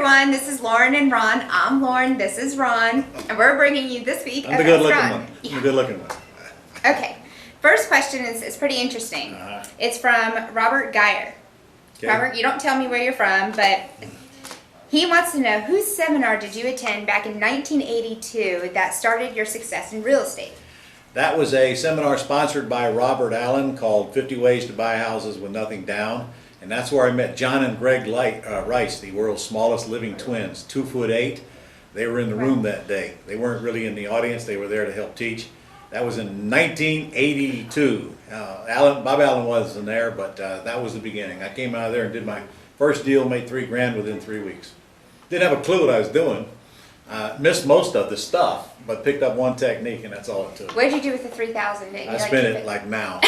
everyone. This is Lauren and Ron. I'm Lauren. This is Ron. And we're bringing you this week. I'm the good looking one. I'm the good looking one. Okay. First question is pretty interesting. It's from Robert Geyer. Okay. Robert, you don't tell me where you're from, but he wants to know, whose seminar did you attend back in 1982 that started your success in real estate? That was a seminar sponsored by Robert Allen called 50 Ways to Buy Houses with Nothing Down. And that's where I met John and Greg Rice, the world's smallest living twins, 2'8". They were in the room that day. They weren't really in the audience. They were there to help teach. That was in 1982. Bob Allen wasn't there, but that was the beginning. I came out of there and did my first deal, made $3 grand within 3 weeks. Didn't have a clue what I was doing. Missed most of the stuff, but picked up one technique, and that's all it took. What did you do with the $3,000? I spent it like now.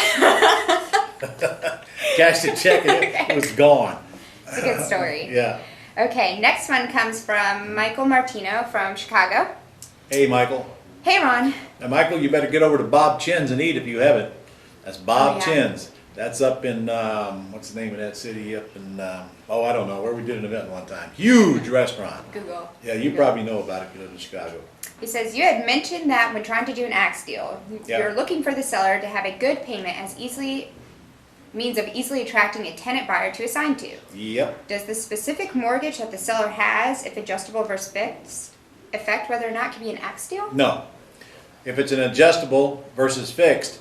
Cashed the check and it was gone. It's a good story. Yeah. Okay, next one comes from Michael Martino from Chicago. Hey, Michael. Hey, Ron. Now, Michael, you better get over to Bob Chin's and eat if you haven't. That's Bob Oh, yeah. Chin's. That's up in, what's the name of that city? Up in, oh, I don't know, where we did an event one time. Huge restaurant. Google. Yeah, you probably know about it if you live in Chicago. He says, you had mentioned that when trying to do an axe deal, Yeah. you're looking for the seller to have a good payment as means of easily attracting a tenant buyer to assign to. Yep. Does the specific mortgage that the seller has, if adjustable versus fixed, affect whether or not it can be an axe deal? No. If it's an adjustable versus fixed,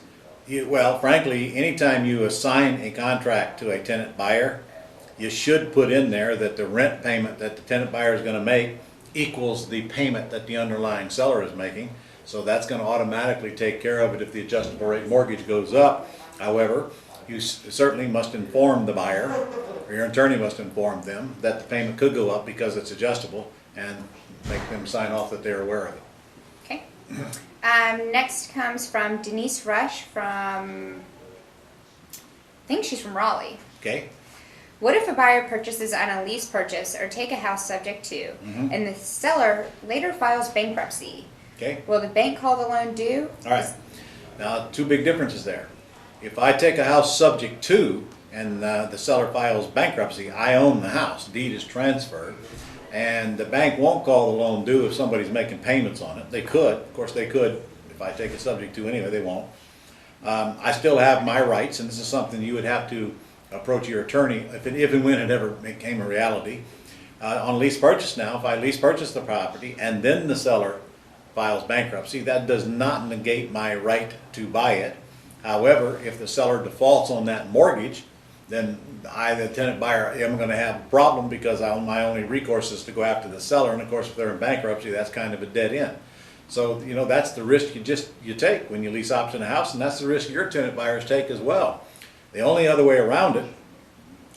well, frankly, anytime you assign a contract to a tenant buyer, you should put in there that the rent payment that the tenant buyer is going to make equals the payment that the underlying seller is making. So that's going to automatically take care of it if the adjustable rate mortgage goes up. However, you certainly must inform the buyer, or your attorney must inform them, that the payment could go up because it's adjustable, and make them sign off that they're aware of it. Okay. Next comes from Denise Rush from, I think she's from Raleigh. Okay? What if a buyer purchases on a lease purchase or take a house subject to, and the seller later files bankruptcy? Okay? Will the bank call the loan due? All right. Now, two big differences there. If I take a house subject to, and the seller files bankruptcy, I own the house, deed is transferred, and the bank won't call the loan due if somebody's making payments on it. They could, of course they could, if I take a subject to anyway, they won't. I still have my rights, and this is something you would have to approach your attorney if and when it ever became a reality. On lease purchase now, if I lease purchase the property and then the seller files bankruptcy, that does not negate my right to buy it. However, if the seller defaults on that mortgage, then I, the tenant buyer, am going to have a problem because my only recourse is to go after the seller. And of course, if they're in bankruptcy, that's kind of a dead end. So, you know, that's the risk you take when you lease option a house, and that's the risk your tenant buyers take as well. The only other way around it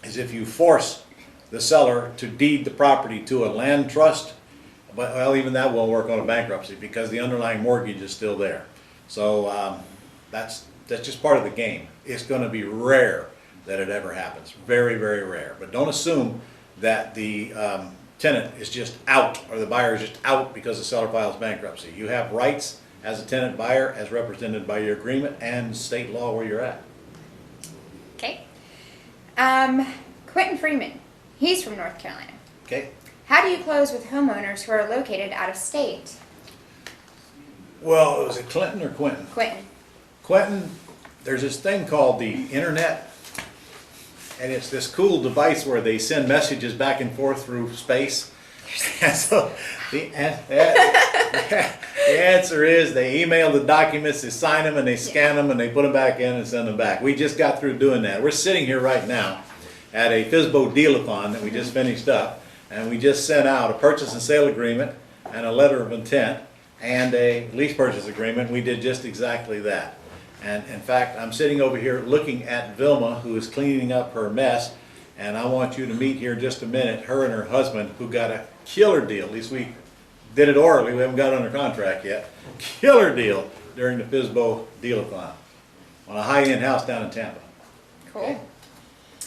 is if you force the seller to deed the property to a land trust. But, well, even that won't work on a bankruptcy because the underlying mortgage is still there. So that's just part of the game. It's going to be rare that it ever happens. Very, very rare. But don't assume that the tenant is just out or the buyer is just out because the seller files bankruptcy. You have rights as a tenant buyer as represented by your agreement and state law where you're at. Okay. Quentin Freeman, he's from North Carolina. Okay. How do you close with homeowners who are located out of state? Well, was it Clinton or Quentin? Quentin. Quentin, there's this thing called the internet, and it's this cool device where they send messages back and forth through space. And so the answer is they email the documents, they sign them, and they scan them, and they put them back in and send them back. We just got through doing that. We're sitting here right now at a FSBO deal-a-thon that we just finished up, and we just sent out a purchase and sale agreement and a letter of intent and a lease purchase agreement. We did just exactly that. And in fact, I'm sitting over here looking at Vilma, who is cleaning up her mess, and I want you to meet here in just a minute, her and her husband, who got a killer deal. At least we did it orally, we haven't got it under contract yet. Killer deal during the FSBO deal-a-thon on a high-end house down in Tampa. Cool.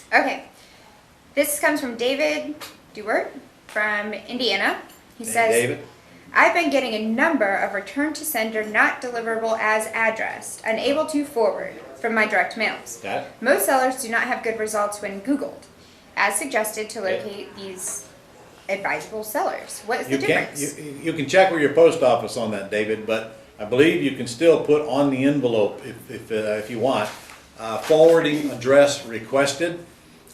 Okay. This comes from David Dewart from Indiana. He says, David? I've been getting a number of return to sender not deliverable as addressed, unable to forward from my direct mails. Got it? Most sellers do not have good results when Googled, as suggested to locate these advisable sellers? What is the You can't, difference? you can check with your post office on that, David, but I believe you can still put on the envelope, if you want, forwarding address requested.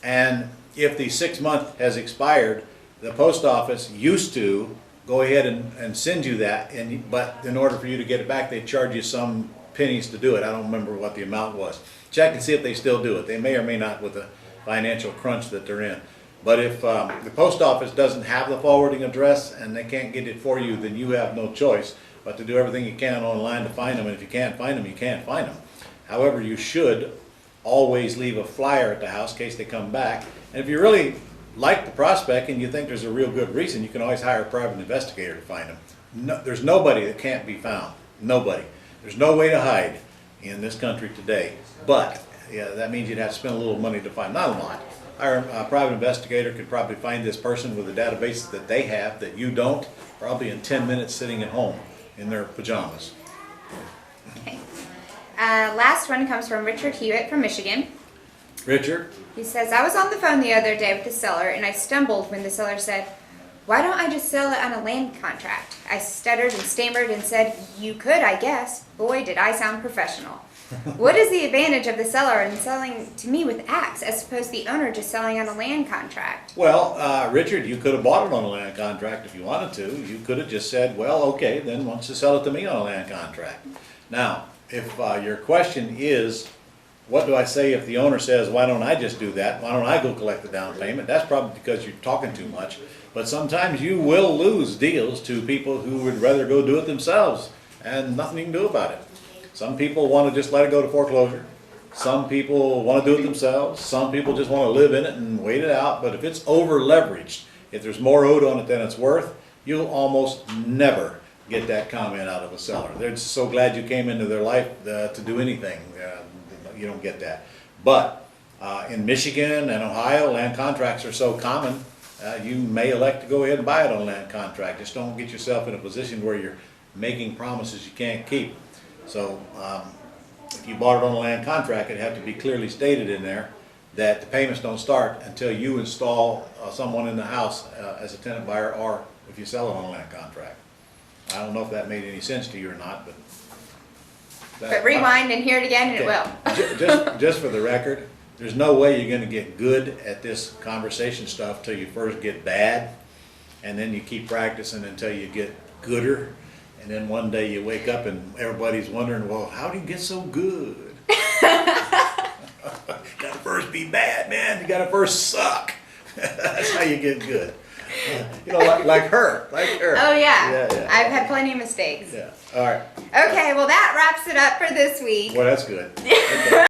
And if the 6 month has expired, the post office used to go ahead and send you that, but in order for you to get it back, they charge you some pennies to do it. I don't remember what the amount was. Check and see if they still do it. They may or may not with the financial crunch that they're in. But if the post office doesn't have the forwarding address and they can't get it for you, then you have no choice but to do everything you can online to find them. And if you can't find them, you can't find them. However, you should always leave a flyer at the house in case they come back. And if you really like the prospect and you think there's a real good reason, you can always hire a private investigator to find them. No, there's nobody that can't be found. Nobody. There's no way to hide in this country today. But yeah, that means you'd have to spend a little money to find, not a lot. A private investigator could probably find this person with a database that they have that you don't, probably in 10 minutes sitting at home in their pajamas. Okay. Last one comes from Richard Hewitt from Michigan. Richard? He says, I was on the phone the other day with the seller and I stumbled when the seller said, why don't I just sell it on a land contract? I stuttered and stammered and said, you could, I guess. Boy, did I sound professional. What is the advantage of the seller in selling to me with acts as opposed to the owner just selling on a land contract? Well, Richard, you could have bought it on a land contract if you wanted to. You could have just said, well, okay, then why don't you sell it to me on a land contract? Now, if your question is, what do I say if the owner says, why don't I just do that? Why don't I go collect the down payment? That's probably because you're talking too much. But sometimes you will lose deals to people who would rather go do it themselves and nothing you can do about it. Some people want to just let it go to foreclosure. Some people want to do it themselves. Some people just want to live in it and wait it out. But if it's over leveraged, if there's more owed on it than it's worth, you'll almost never get that comment out of a seller. They're just so glad you came into their life to do anything. You don't get that. But in Michigan and Ohio, land contracts are so common, you may elect to go ahead and buy it on a land contract. Just don't get yourself in a position where you're making promises you can't keep. So if you bought it on a land contract, it'd have to be clearly stated in there that the payments don't start until you install someone in the house as a tenant buyer, or if you sell it on a land contract. I don't know if that made any sense to you or not, but... But rewind and hear it again and it will. Just for the record, there's no way you're going to get good at this conversation stuff till you first get bad, and then you keep practicing until you get gooder. And then one day you wake up and everybody's wondering, well, how do you get so good? Gotta first be bad, man. You gotta first suck. That's how you get good. You know, like her. Oh yeah. Yeah. I've had plenty of mistakes. Yeah. All right. Okay, well that wraps it up for this week. Well, that's good. Okay.